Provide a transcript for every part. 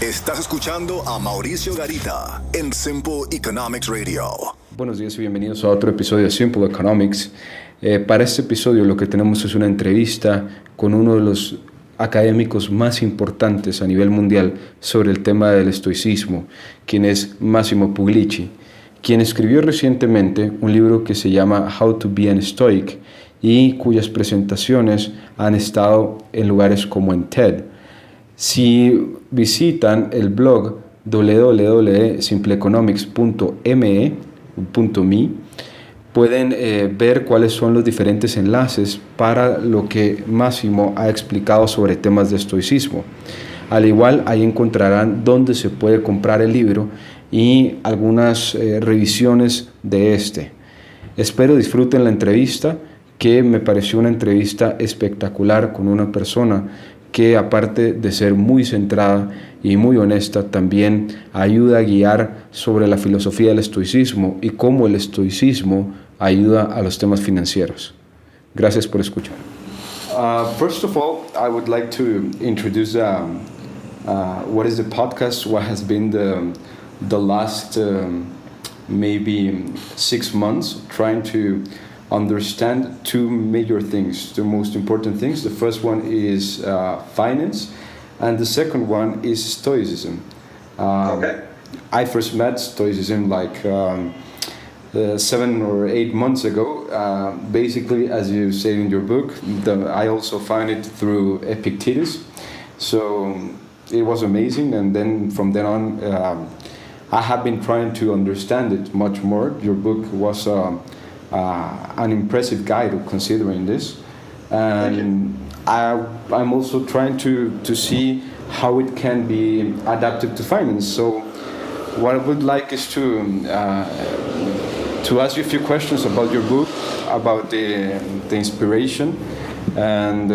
Estás escuchando a Mauricio Garita en Simple Economics Radio. Buenos días y bienvenidos a otro episodio de Simple Economics. Para este episodio lo que tenemos es una entrevista con uno de los académicos más importantes a nivel mundial sobre el tema del estoicismo, quien es Massimo Pigluicci, quien escribió recientemente un libro que se llama How to be an Stoic y cuyas presentaciones han estado en lugares como en TED. Si visitan el blog www.simpleeconomics.me, pueden ver cuáles son los diferentes enlaces para lo que Massimo ha explicado sobre temas de estoicismo. Al igual, ahí encontrarán dónde se puede comprar el libro y algunas revisiones de este. Espero disfruten la entrevista, que me pareció una entrevista espectacular con una persona que, aparte de ser muy centrada y muy honesta, también ayuda a guiar sobre la filosofía del estoicismo y cómo el estoicismo ayuda a los temas financieros. Gracias por escuchar. First of all, I would like to introduce what is the podcast, what has been the last maybe 6 months trying to understand two major things, the most important things. The first one is finance, and the second one is Stoicism. Okay. I first met Stoicism like 7 or 8 months ago. Basically, as you say in your book, I also found it through Epictetus. So it was amazing, and then from then on, I have been trying to understand it much more. Your book was an impressive guide considering this, and I'm also trying to see how it can be adapted to finance. So what I would like is to ask you a few questions about your book, about the inspiration, and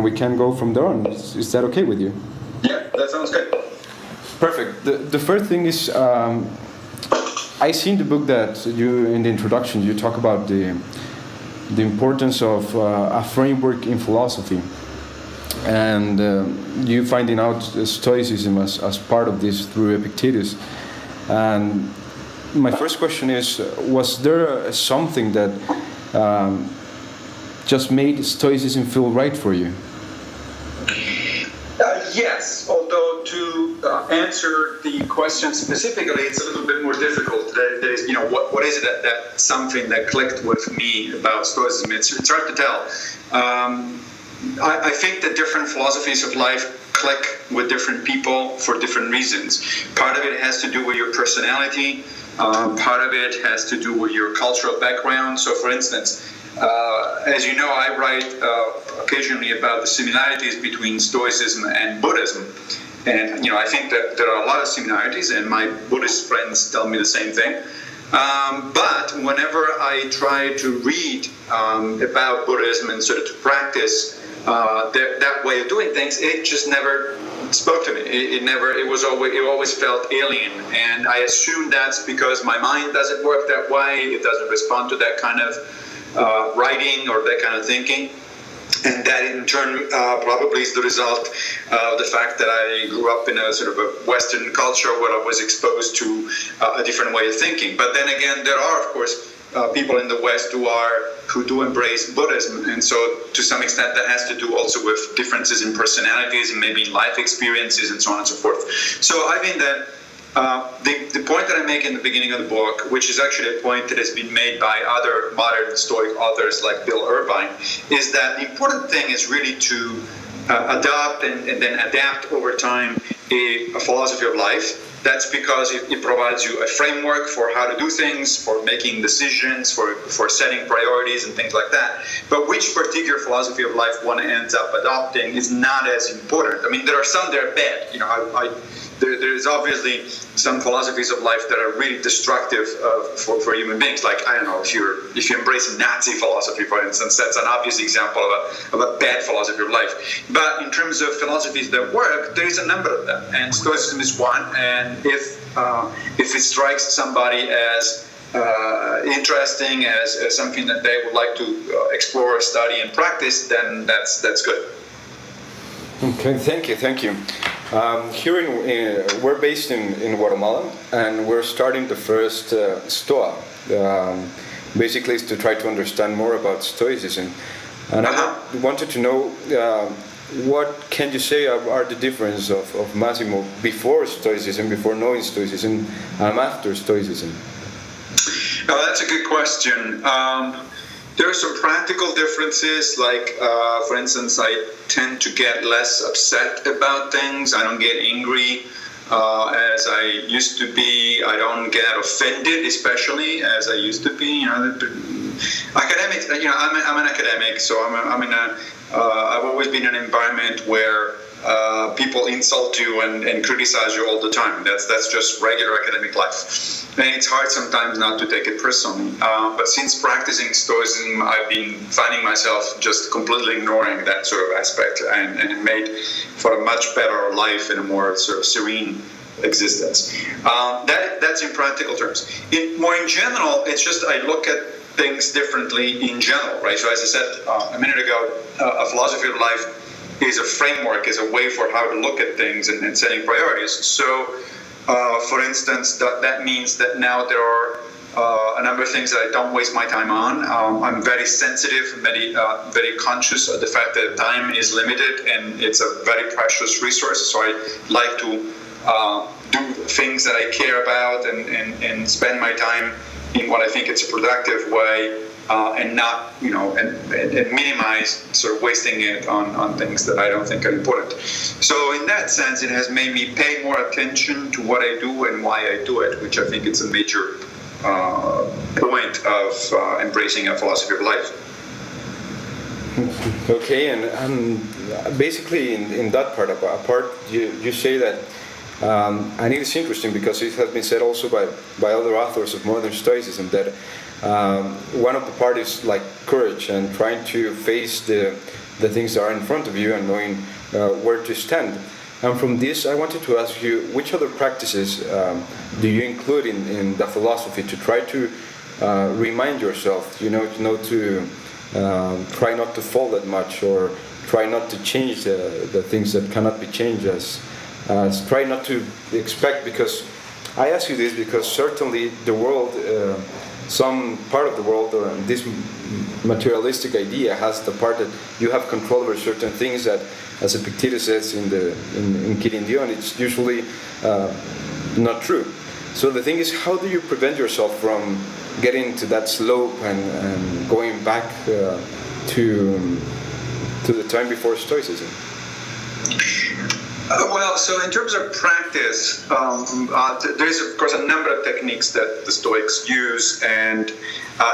we can go from there on. Is that okay with you? Yeah, that sounds good. Perfect. The first thing is, I see in the book that you, in the introduction, you talk about the importance of a framework in philosophy, and you finding out Stoicism as part of this through Epictetus. And my first question is, was there something that just made Stoicism feel right for you? Yes, although to answer the question specifically, it's a little bit more difficult. There is, what is it that something that clicked with me about Stoicism? It's hard to tell. I think that different philosophies of life click with different people for different reasons. Part of it has to do with your personality. Part of it has to do with your cultural background. So, for instance, as you know, I write occasionally about the similarities between Stoicism and Buddhism. And, I think that there are a lot of similarities, and my Buddhist friends tell me the same thing. But whenever I try to read about Buddhism and sort of to practice that way of doing things, it just never spoke to me. It always felt alien, and I assume that's because my mind doesn't work that way. It doesn't respond to that kind of writing or that kind of thinking, and that in turn probably is the result of the fact that I grew up in a sort of a Western culture where I was exposed to a different way of thinking. But then again, there are, of course, people in the West who do embrace Buddhism, and so to some extent that has to do also with differences in personalities and maybe life experiences and so on and so forth. So I think that the point that I make in the beginning of the book, which is actually a point that has been made by other modern Stoic authors like Bill Irvine, is that the important thing is really to adopt and then adapt over time a philosophy of life. That's because it provides you a framework for how to do things, for making decisions, for setting priorities and things like that. But which particular philosophy of life one ends up adopting is not as important. I mean, there are some that are bad. There's obviously some philosophies of life that are really destructive for human beings. Like, I don't know, if you embrace Nazi philosophy, for instance, that's an obvious example of a bad philosophy of life. But in terms of philosophies that work, there is a number of them, and Stoicism is one. And if it strikes somebody as interesting, as something that they would like to explore, study, and practice, then that's good. Okay, thank you. We're based in Guatemala, and we're starting the first Stoa. Basically, is to try to understand more about Stoicism. And I wanted to know what can you say are the difference of Massimo before Stoicism, before knowing Stoicism, and after Stoicism? Oh, that's a good question. There are some practical differences, like, for instance, I tend to get less upset about things. I don't get angry as I used to be. I don't get offended, especially as I used to be. Academics, I'm an academic, so I've always been in an environment where people insult you and criticize you all the time. That's just regular academic life. And it's hard sometimes not to take it personally. But since practicing Stoicism, I've been finding myself just completely ignoring that sort of aspect, and it made for a much better life and a more sort of serene existence. That's in practical terms. More in general, it's just I look at things differently in general, right? So as I said a minute ago, a philosophy of life is a framework, is a way for how to look at things and setting priorities. So, for instance, that means that now there are a number of things that I don't waste my time on. I'm very sensitive, very conscious of the fact that time is limited and it's a very precious resource. So I like to do things that I care about and spend my time in what I think it's a productive way. And not, and minimize sort of wasting it on things that I don't think are important. So in that sense, it has made me pay more attention to what I do and why I do it, which I think it's a major point of embracing a philosophy of life. Okay, and basically in that part, you say that, and it is interesting because it has been said also by other authors of modern Stoicism that one of the part is like courage and trying to face the things that are in front of you and knowing where to stand. And from this, I wanted to ask you, which other practices do you include in the philosophy to try to remind yourself, to try not to fall that much, or try not to change the things that cannot be changed, as try not to expect, because I ask you this because certainly the world, some part of the world, or this materialistic idea has the part that you have control over certain things that, as Epictetus says in Kirindion, it's usually not true. So the thing is, how do you prevent yourself from getting to that slope and going back to the time before Stoicism? Well, so in terms of practice, there is, of course, a number of techniques that the Stoics use, and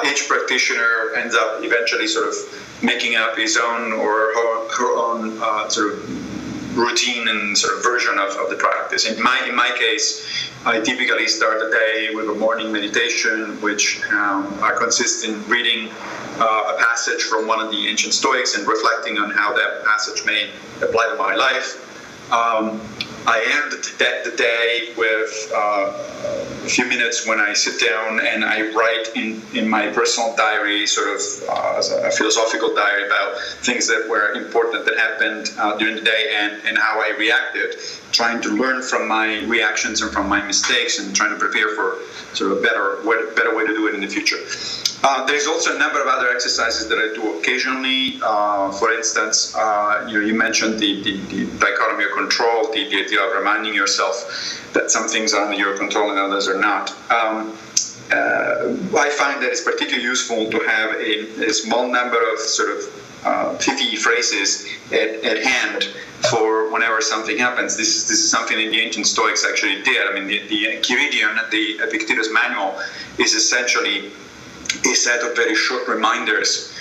each practitioner ends up eventually sort of making up his own or her own sort of routine and sort of version of the practice. In my case, I typically start the day with a morning meditation, which consists in reading a passage from one of the ancient Stoics and reflecting on how that passage may apply to my life. I end the day with a few minutes when I sit down and I write in my personal diary, sort of as a philosophical diary, about things that were important that happened during the day and how I reacted, trying to learn from my reactions and from my mistakes and trying to prepare for sort of a better way to do it in the future. There's also a number of other exercises that I do occasionally. For instance, you mentioned the dichotomy of control, the idea of reminding yourself that some things are under your control and others are not. I find that it's particularly useful to have a small number of sort of pithy phrases at hand for whenever something happens. This is something that the ancient Stoics actually did. I mean, the Kyridion, the Epictetus manual, is essentially a set of very short reminders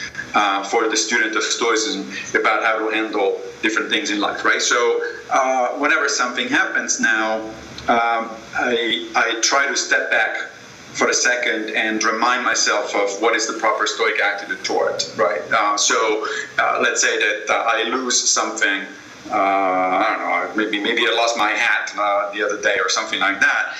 for the student of Stoicism about how to handle different things in life, right? So whenever something happens now, I try to step back for a second and remind myself of what is the proper Stoic attitude toward it, right? So let's say that I lose something. I don't know, maybe I lost my hat the other day or something like that.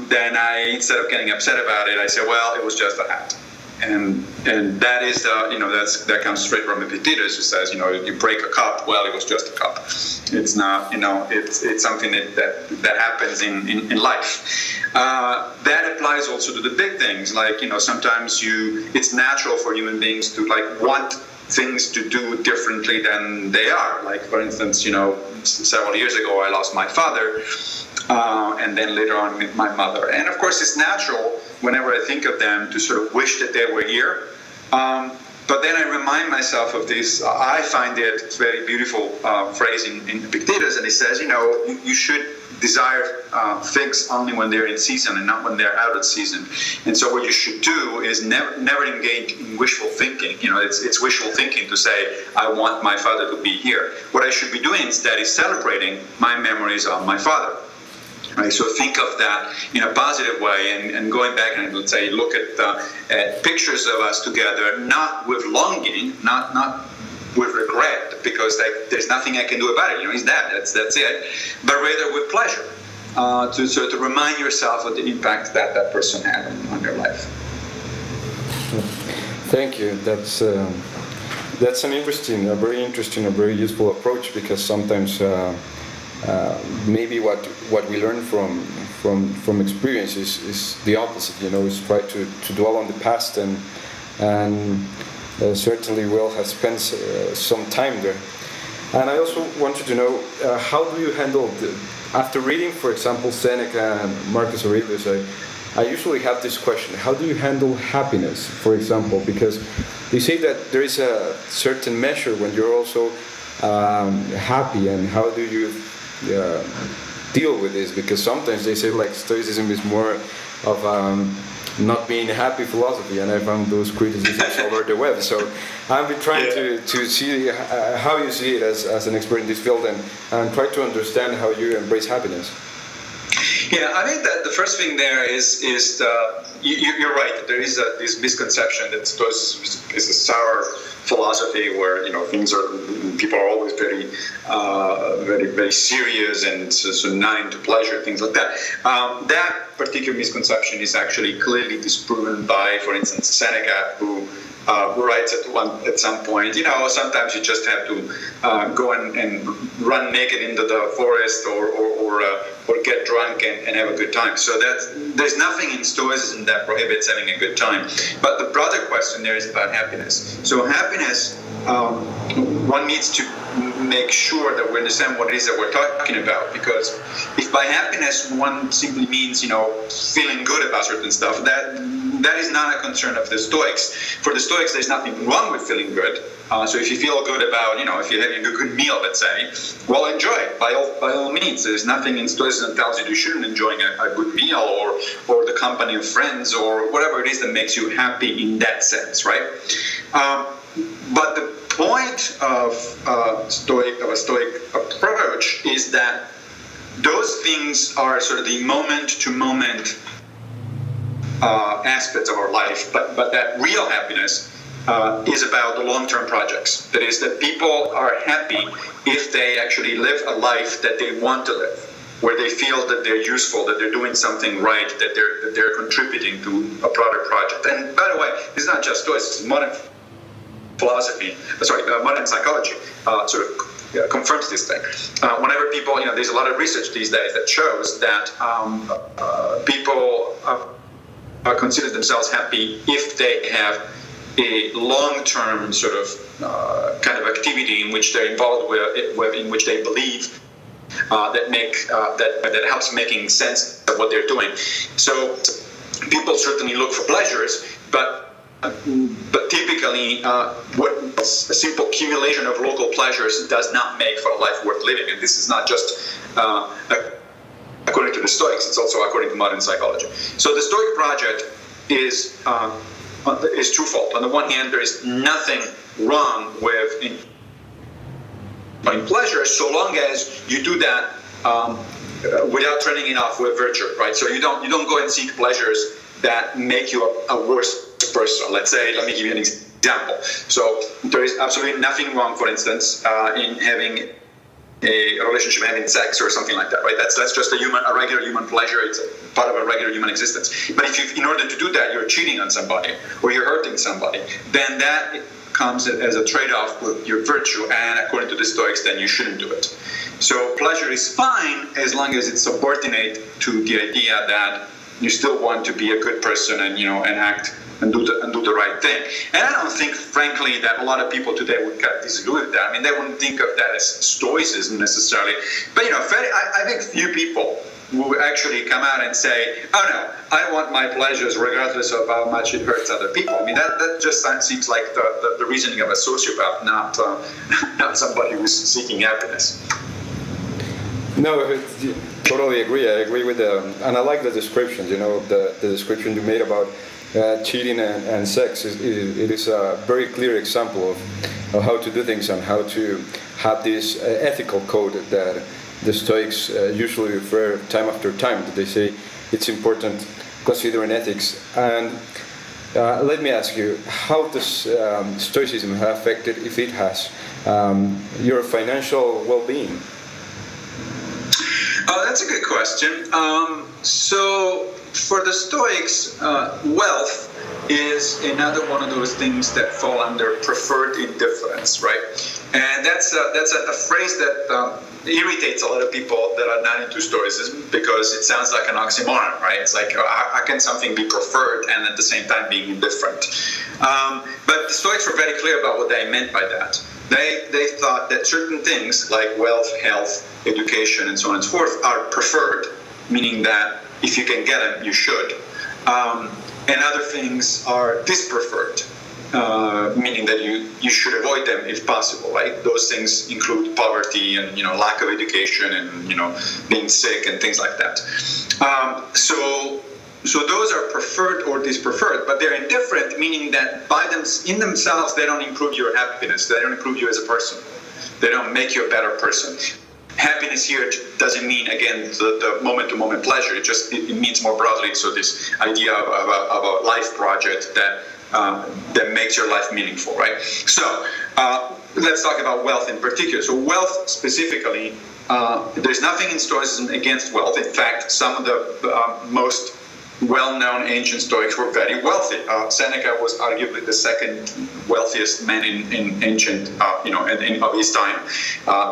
Then instead of getting upset about it, I say, well, it was just a hat. And that is that comes straight from Epictetus, who says, you break a cup, well, it was just a cup. It's not, it's something that happens in life. That applies also to the big things, like, sometimes it's natural for human beings to want things to do differently than they are. Like, for instance, several years ago, I lost my father, and then later on with my mother. And of course, it's natural whenever I think of them to sort of wish that they were here. But then I remind myself of this, I find it very beautiful phrase in Epictetus, and he says, you should desire things only when they're in season and not when they're out of season. And so what you should do is never engage in wishful thinking. It's wishful thinking to say, I want my father to be here. What I should be doing instead is celebrating my memories of my father. Right, so think of that in a positive way, and going back and let's say look at pictures of us together, not with longing, not with regret, because there's nothing I can do about it. He's dead. That's it. But rather with pleasure, to remind yourself of the impact that person had on your life. Thank you. That's a very interesting, a very useful approach, because sometimes. Maybe what we learn from experience is the opposite. Is try to dwell on the past, and certainly Will has spent some time there. And I also wanted to know, how do you handle after reading, for example, Seneca and Marcus Aurelius? I usually have this question: how do you handle happiness, for example? Because they say that there is a certain measure when you're also happy, and how do you deal with this? Because sometimes they say Stoicism is more of not being happy philosophy, and I found those criticisms all over the web. So I've been trying to see how you see it as an expert in this field, and try to understand how you embrace happiness. Yeah, I think that the first thing there is you're right. There is this misconception that Stoicism is a sour philosophy where people are always very very serious and so not into pleasure, things like that. That particular misconception is actually clearly disproven by, for instance, Seneca, who writes at some point, sometimes you just have to go and run naked into the forest or get drunk and have a good time. So there's nothing in Stoicism that prohibits having a good time. But the broader question there is about happiness. So happiness, one needs to make sure that we understand what it is that we're talking about, because if by happiness one simply means feeling good about certain stuff, that is not a concern of the Stoics. For the Stoics, there's nothing wrong with feeling good. So if you feel good about, if you're having a good meal, let's say, well, enjoy it by all means. There's nothing in Stoicism that tells you shouldn't enjoy a good meal or the company of friends or whatever it is that makes you happy in that sense, right? But the point of a Stoic approach is that those things are sort of the moment-to-moment aspects of our life, but that real happiness is about the long-term projects. That is, that people are happy if they actually live a life that they want to live, where they feel that they're useful, that they're doing something right, that they're contributing to a broader project. And by the way, it's not just Stoicism. Modern psychology confirms this thing. Whenever people, there's a lot of research these days that shows that people consider themselves happy if they have a long-term sort of kind of activity in which they're involved with in which they believe that helps making sense of what they're doing. So people certainly look for pleasures, but typically, a simple accumulation of local pleasures does not make for a life worth living. And this is not just according to the Stoics; it's also according to modern psychology. So the Stoic project is twofold. On the one hand, there is nothing wrong with in pleasure, so long as you do that without turning it off with virtue, right? So you don't go and seek pleasures that make you a worse person. Let me give you an example. So there is absolutely nothing wrong, for instance, in having a relationship having sex or something like that, right? That's just a regular human pleasure. It's a part of a regular human existence. But if in order to do that, you're cheating on somebody or you're hurting somebody, then that comes as a trade-off with your virtue, and according to the Stoics, then you shouldn't do it. So pleasure is fine as long as it's subordinate to the idea that you still want to be a good person and act and do the right thing. And I don't think, frankly, that a lot of people today would disagree with that. I mean, they wouldn't think of that as stoicism necessarily. But I think few people will actually come out and say, "Oh no, I want my pleasures regardless of how much it hurts other people." I mean, that just seems like the reasoning of a sociopath, not somebody who's seeking happiness. No, totally agree. I agree with and I like the descriptions. The description you made about cheating and sex. It is a very clear example of how to do things and how to have this ethical code that the Stoics usually refer time after time. They say it's important considering ethics. And let me ask you, how does Stoicism have affected, if it has, your financial well-being? That's a good question. So for the Stoics, wealth is another one of those things that fall under preferred indifference, right? And that's a phrase that irritates a lot of people that are not into Stoicism, because it sounds like an oxymoron, right? It's like, how can something be preferred and at the same time being indifferent? But the Stoics were very clear about what they meant by that. They thought that certain things like wealth, health, education, and so on and so forth are preferred, meaning that if you can get them, you should. And other things are dispreferred, meaning that you should avoid them if possible, right? Those things include poverty and lack of education and being sick and things like that. So those are preferred or dispreferred, but they're indifferent, meaning that in themselves they don't improve your happiness. They don't improve you as a person. They don't make you a better person. Happiness here doesn't mean, again, the moment-to-moment pleasure. It means more broadly. So this idea of a life project that makes your life meaningful, right? So let's talk about wealth in particular. So wealth specifically, there's nothing in Stoicism against wealth. In fact, some of the most well-known ancient Stoics were very wealthy. Seneca was arguably the second wealthiest man in ancient, of his time,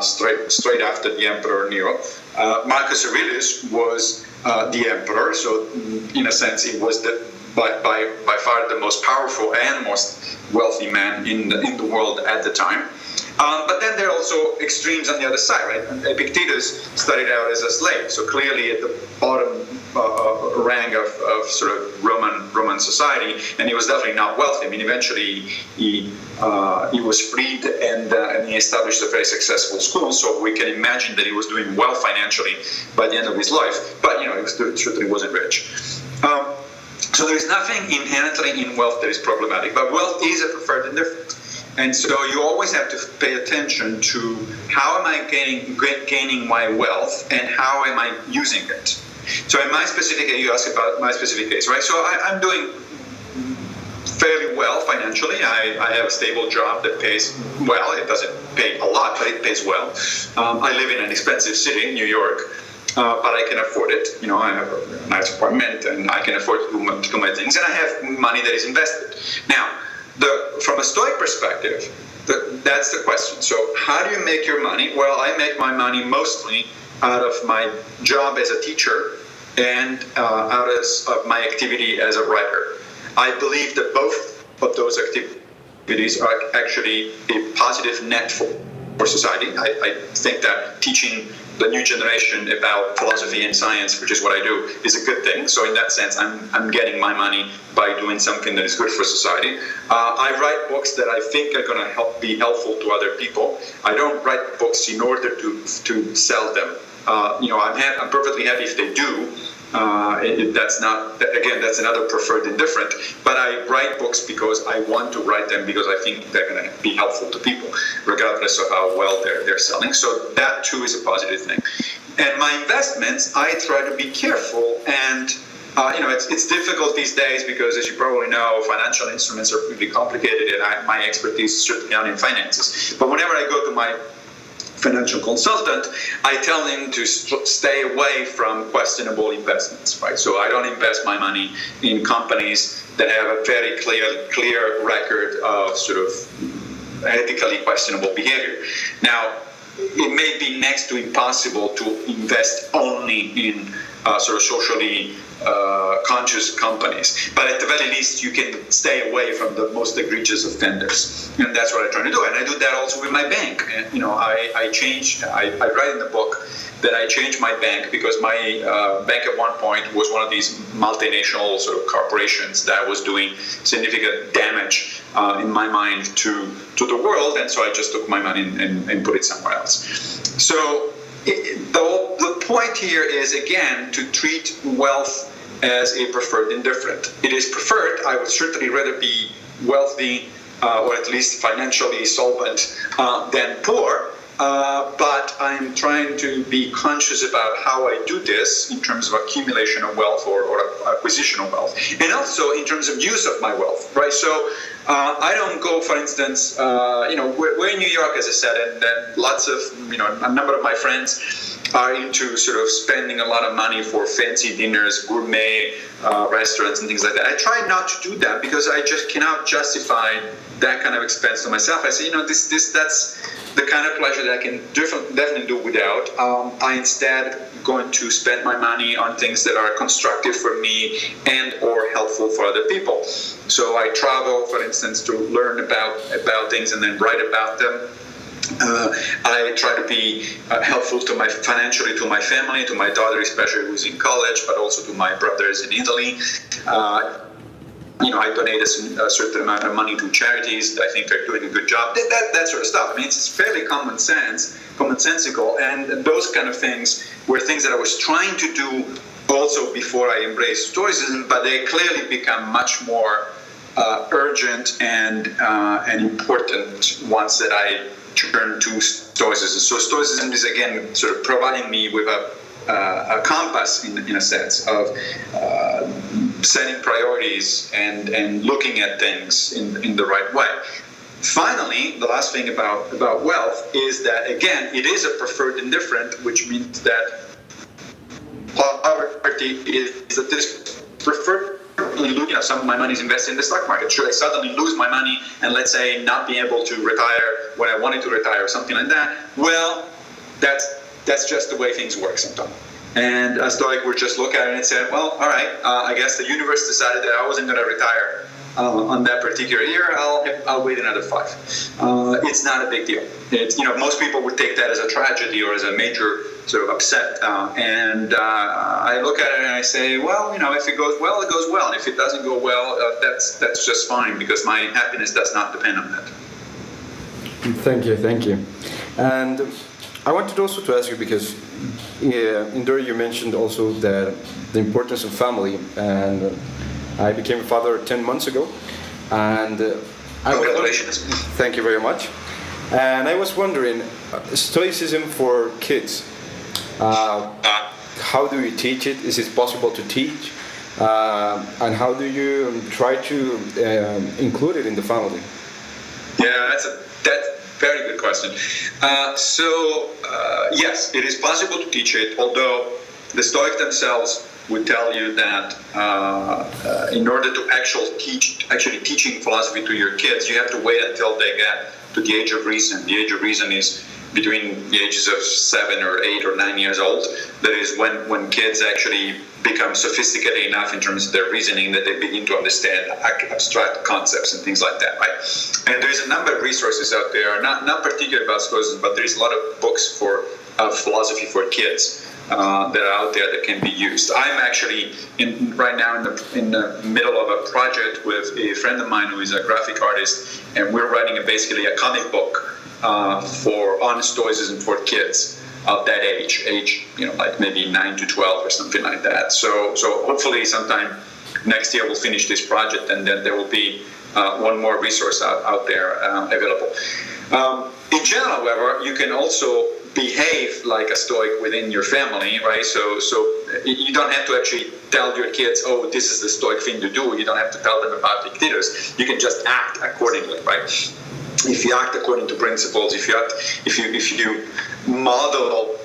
straight after the Emperor Nero. Marcus Aurelius was the emperor, so in a sense, he was by far the most powerful and most wealthy man in the world at the time. But then there are also extremes on the other side, right? Epictetus started out as a slave, so clearly at the bottom rank of sort of Roman society, and he was definitely not wealthy. I mean, eventually he was freed and he established a very successful school. So we can imagine that he was doing well financially by the end of his life. But he certainly wasn't rich. So there is nothing inherently in wealth that is problematic, but wealth is a preferred indifference. And so you always have to pay attention to how am I gaining my wealth and how am I using it. So in my specific case, you asked about my specific case, right? So I'm doing fairly well financially. I have a stable job that pays well. It doesn't pay a lot, but it pays well. I live in an expensive city, New York, but I can afford it. I have a nice apartment and I can afford to do my things, and I have money that is invested. Now, from a Stoic perspective, that's the question. So how do you make your money? Well, I make my money mostly out of my job as a teacher and out of my activity as a writer. I believe that both of those activities are actually a positive net for society. I think that teaching the new generation about philosophy and science, which is what I do, is a good thing. So in that sense, I'm getting my money by doing something that is good for society. I write books that I think are going to be helpful to other people. I don't write books in order to sell them. I'm perfectly happy if they do. That's another preferred indifferent. But I write books because I want to write them because I think they're going to be helpful to people, regardless of how well they're selling. So that too is a positive thing. And my investments, I try to be careful. And it's difficult these days because, as you probably know, financial instruments are really complicated, and my expertise is certainly not in finances. But whenever I go to my financial consultant, I tell him to stay away from questionable investments, right? So I don't invest my money in companies that have a very clear record of sort of ethically questionable behavior. Now, it may be next to impossible to invest only in sort of socially conscious companies, but at the very least you can stay away from the most egregious offenders, and that's what I try to do. And I do that also with my bank. And, I write in the book that I changed my bank because my bank at one point was one of these multinational sort of corporations that was doing significant damage in my mind to the world, and so I just took my money and put it somewhere else. So the point here is, again, to treat wealth as a preferred indifferent. It is preferred. I would certainly rather be wealthy or at least financially solvent than poor. But I'm trying to be conscious about how I do this in terms of accumulation of wealth or acquisition of wealth, and also in terms of use of my wealth, right? So I don't go, for instance, we're in New York, as I said, and lots of, a number of my friends are into sort of spending a lot of money for fancy dinners, gourmet restaurants and things like that. I try not to do that because I just cannot justify that kind of expense to myself. I say, that's the kind of pleasure that I can definitely do without. I instead going to spend my money on things that are constructive for me and or helpful for other people. So I travel, for instance, to learn about things and then write about them. I try to be helpful financially to my family, to my daughter especially, who's in college, but also to my brothers in Italy. I donate a certain amount of money to charities that I think are doing a good job. That sort of stuff. I mean, it's fairly commonsensical, and those kind of things were things that I was trying to do also before I embraced Stoicism, but they clearly become much more urgent and important once that I turn to Stoicism. So Stoicism is, again, sort of providing me with a compass in a sense of setting priorities and looking at things in the right way. Finally, the last thing about wealth is that, again, it is a preferred indifferent, which means that poverty is that this preferred. Some of my money is invested in the stock market. Should I suddenly lose my money and, let's say, not be able to retire when I wanted to retire or something like that? Well, that's just the way things work sometimes. And a Stoic would just look at it and say, well, all right, I guess the universe decided that I wasn't going to retire on that particular year. I'll wait another 5. It's not a big deal. It's, most people would take that as a tragedy or as a major sort of upset. And I look at it and I say, well, if it goes well, it goes well. And if it doesn't go well, that's just fine, because my happiness does not depend on that. Thank you. And I wanted also to ask you, because in there you mentioned also that the importance of family, and I became a father 10 months ago, and congratulations. Thank you very much. And I was wondering, Stoicism for kids, how do you teach it? Is it possible to teach? And how do you try to include it in the family? Yeah, that's a very good question. Yes, it is possible to teach it, although the Stoics themselves would tell you that in order to actually teaching philosophy to your kids, you have to wait until they get to the age of reason. The age of reason is between the ages of 7 or 8 or 9 years old. That is when kids actually become sophisticated enough in terms of their reasoning that they begin to understand abstract concepts and things like that, right? And there's a number of resources out there, not particularly about Stoicism, but there's a lot of books for philosophy for kids that are out there that can be used. I'm actually right now in the middle of a project with a friend of mine who is a graphic artist, and we're writing basically a comic book on Stoicism for kids of that age, like maybe 9 to 12 or something like that. So hopefully sometime next year we'll finish this project, and then there will be one more resource out there available. In general, however, you can also behave like a Stoic within your family, right? So you don't have to actually tell your kids, oh, this is the Stoic thing to do. You don't have to tell them about Epictetus. You can just act accordingly, right? If you act according to principles, if you model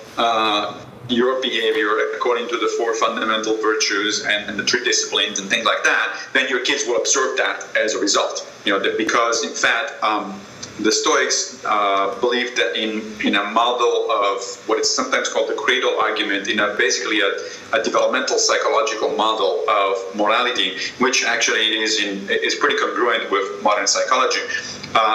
your behavior according to the 4 fundamental virtues and the 3 disciplines and things like that, then your kids will absorb that as a result. Because in fact, the Stoics believed that in a model of what is sometimes called the cradle argument, in basically a developmental psychological model of morality, which actually is pretty congruent with modern psychology.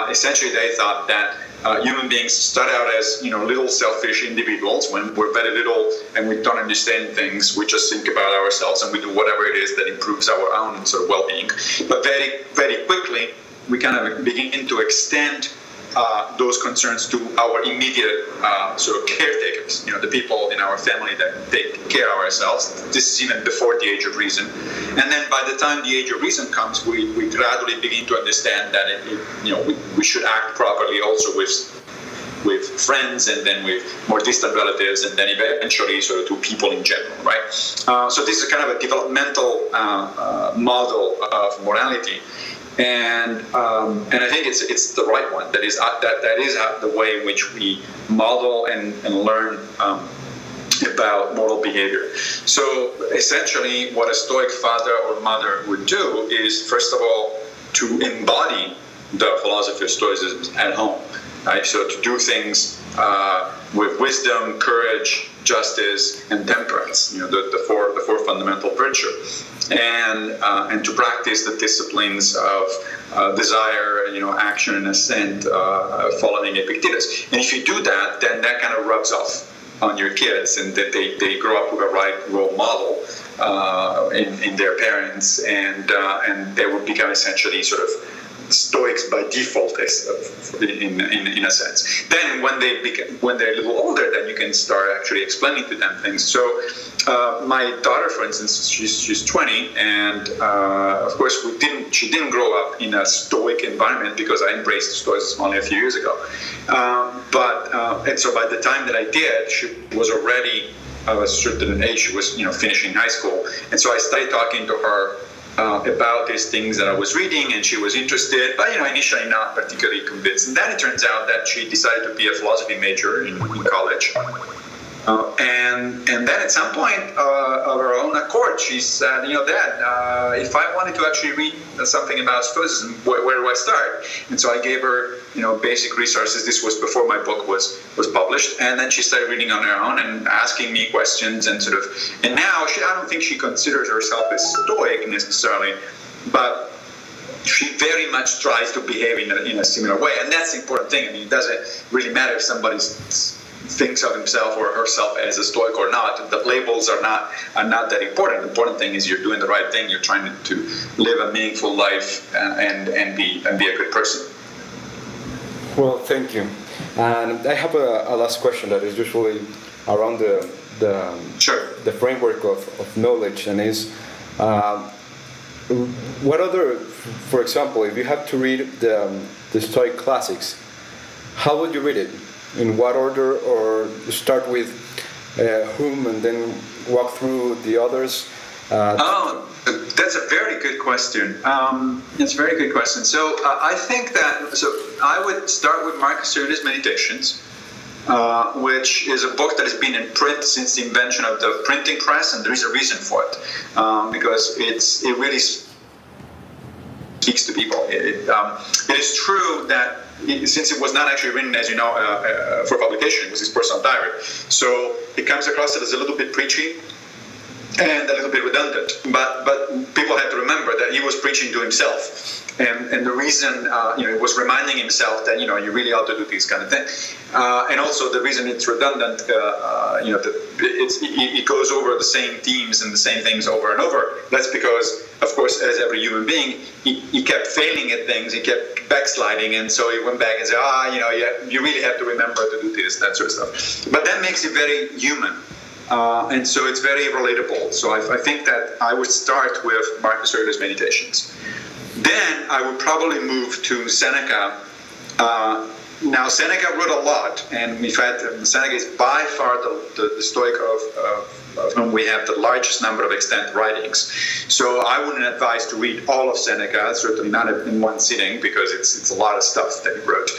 Essentially, they thought that human beings start out as little selfish individuals. When we're very little and we don't understand things, we just think about ourselves and we do whatever it is that improves our own sort of well-being. But very, very quickly, we kind of begin to extend those concerns to our immediate sort of caretakers, the people in our family that take care of ourselves. This is even before the age of reason. And then by the time the age of reason comes, we gradually begin to understand that we should act properly also with friends, and then with more distant relatives, and then eventually sort of to people in general, right? So this is kind of a developmental model of morality. And I think it's the right one. That is the way in which we model and learn about moral behavior. So essentially, what a Stoic father or mother would do is, first of all, to embody the philosophy of Stoicism at home. Right? So to do things with wisdom, courage, justice, and temperance. The four fundamental virtues. And to practice the disciplines of desire, action and assent, following Epictetus. And if you do that, then that kind of rubs off on your kids, and that they grow up with a right role model in their parents, and they will become essentially sort of Stoics by default, in a sense. Then when they're a little older, then you can start actually explaining to them things. So my daughter, for instance, she's 20, and of course she didn't grow up in a Stoic environment, because I embraced Stoicism only a few years ago. And so by the time that I did, she was already of a certain age. She was finishing high school, and so I started talking to her about these things that I was reading, and she was interested, but initially not particularly convinced. And then it turns out that she decided to be a philosophy major in college. And then at some point of her own accord, she said, Dad, if I wanted to actually read something about Stoicism, where do I start? And so I gave her, basic resources. This was before my book was published. And then she started reading on her own and asking me questions, and now I don't think she considers herself a Stoic necessarily, but she very much tries to behave in a similar way. And that's the important thing. It doesn't really matter if somebody thinks of himself or herself as a Stoic or not. The labels are not that important. The important thing is you're doing the right thing. You're trying to live a meaningful life and be a good person. Well, thank you. And I have a last question that is usually around the framework of knowledge, and is what other, for example, if you have to read the Stoic classics, how would you read it? In what order, or start with whom and then walk through the others? That's a very good question. It's a very good question. So I think that I would start with Marcus Aurelius' Meditations, which is a book that has been in print since the invention of the printing press, and there is a reason for it, because it really speaks to people. It is true that since it was not actually written, as you know, for publication, it was his personal diary. So it comes across as a little bit preachy and a little bit redundant. But people have to remember that he was preaching to himself. And the reason, it was reminding himself that, you really ought to do this kind of thing. And also the reason it's redundant, it goes over the same themes and the same things over and over. That's because, of course, as every human being, he kept failing at things, he kept backsliding, and so he went back and said, you really have to remember to do this, that sort of stuff. But that makes it very human. And so it's very relatable. So I think that I would start with Marcus Aurelius' Meditations. Then I would probably move to Seneca. Now, Seneca wrote a lot, and in fact, Seneca is by far the Stoic of whom we have the largest number of extant writings. So I wouldn't advise to read all of Seneca, certainly not in one sitting, because it's a lot of stuff that he wrote.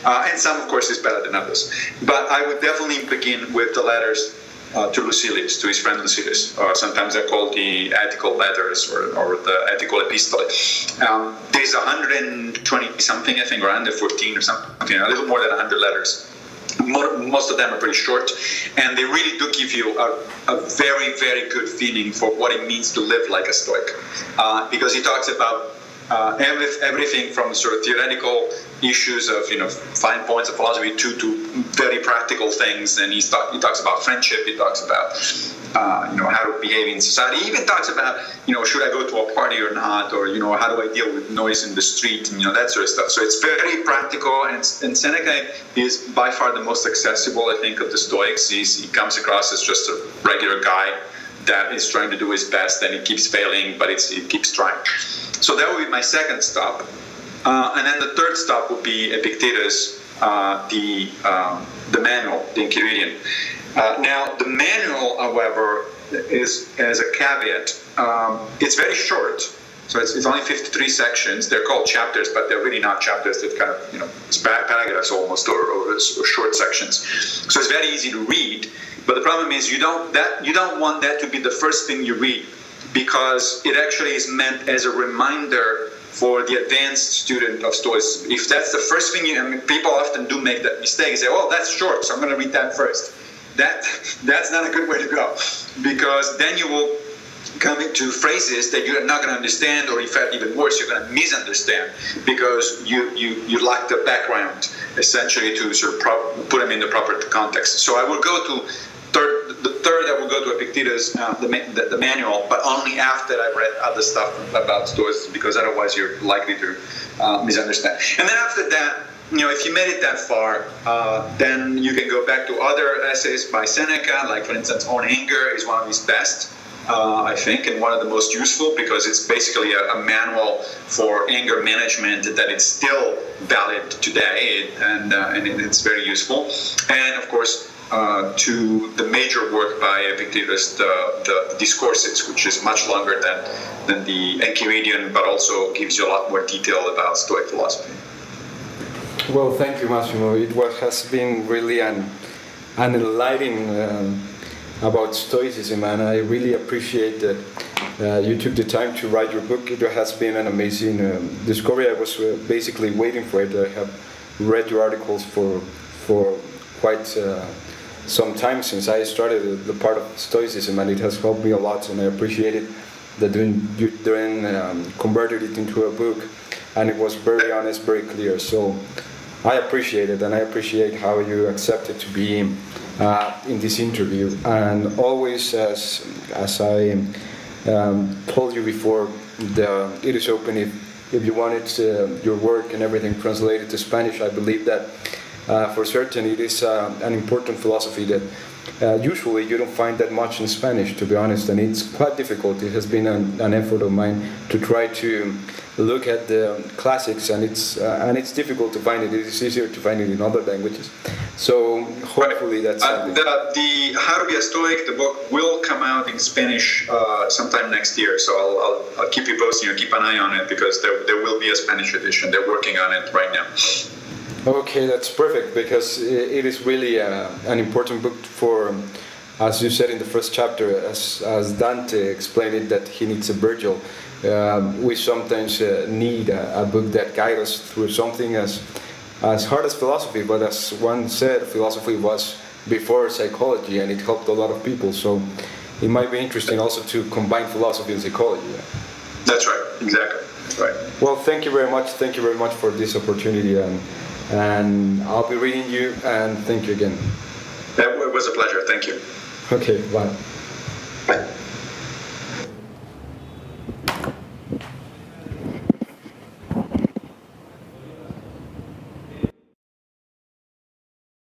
And some, of course, is better than others. But I would definitely begin with the letters to Lucilius, to his friend Lucilius, or sometimes they're called the ethical letters or the ethical epistole. There's 120 something, I think, or 114 or something, a little more than 100 letters. Most of them are pretty short, and they really do give you a very, very good feeling for what it means to live like a Stoic, because he talks about everything from sort of theoretical issues of fine points of philosophy to very practical things. And he talks about friendship. He talks about how to behave in society. He even talks about should I go to a party or not, or how do I deal with noise in the street, and that sort of stuff. So it's very practical, and Seneca is by far the most accessible, I think, of the Stoics. He comes across as just a regular guy that is trying to do his best, and he keeps failing, but he keeps trying. So that would be my second stop. And then the third stop would be Epictetus, the manual, the Enchiridion. Now, the manual, however, is as a caveat. It's very short, so it's only 53 sections. They're called chapters, but they're really not chapters. They're kind of it's paragraphs almost, or short sections. So it's very easy to read. But the problem is you don't want that to be the first thing you read, because it actually is meant as a reminder for the advanced student of Stoicism. If that's the first thing people often do make that mistake. They say, "Oh, that's short, so I'm going to read that first." That's not a good way to go, because then you will come into phrases that you're not going to understand, or in fact, even worse, you're going to misunderstand, because you lack the background, essentially, to sort of put them in the proper context. So I will go to the third. I will go to Epictetus, the manual, but only after I've read other stuff about Stoicism, because otherwise you're likely to misunderstand. And then after that, if you made it that far, then you can go back to other essays by Seneca, like, for instance, On Anger is one of his best, I think, and one of the most useful, because it's basically a manual for anger management that is still valid today, and it's very useful. And, of course, to the major work by Epictetus, the Discourses, which is much longer than the Enchiridion, but also gives you a lot more detail about Stoic philosophy. Well, thank you, Massimo. It has been really an enlightening about Stoicism, and I really appreciate that you took the time to write your book. It has been an amazing discovery. I was basically waiting for it. I have read your articles for quite some time since I started the part of Stoicism, and it has helped me a lot, and I appreciate it that you then converted it into a book, and it was very honest, very clear. So I appreciate it, and I appreciate how you accepted to be in this interview. And always, as I told you before, it is open if you wanted your work and everything translated to Spanish. I believe that for certain it is an important philosophy that usually you don't find that much in Spanish, to be honest, and it's quite difficult. It has been an effort of mine to try to look at the classics, and it's difficult to find it. It is easier to find it in other languages. So hopefully that's something. The How to Be a Stoic, the book, will come out in Spanish sometime next year. So I'll keep you posted. Keep an eye on it, because there will be a Spanish edition. They're working on it right now. Okay, that's perfect, because it is really an important book for, as you said in the first chapter, as Dante explained it, that he needs a Virgil. We sometimes need a book that guides us through something as hard as philosophy, but as one said, philosophy was before psychology, and it helped a lot of people. So it might be interesting also to combine philosophy and psychology. That's right, exactly. That's right. Well, thank you very much. Thank you very much for this opportunity, and I'll be reading you, and thank you again. It was a pleasure. Thank you. Okay, bye.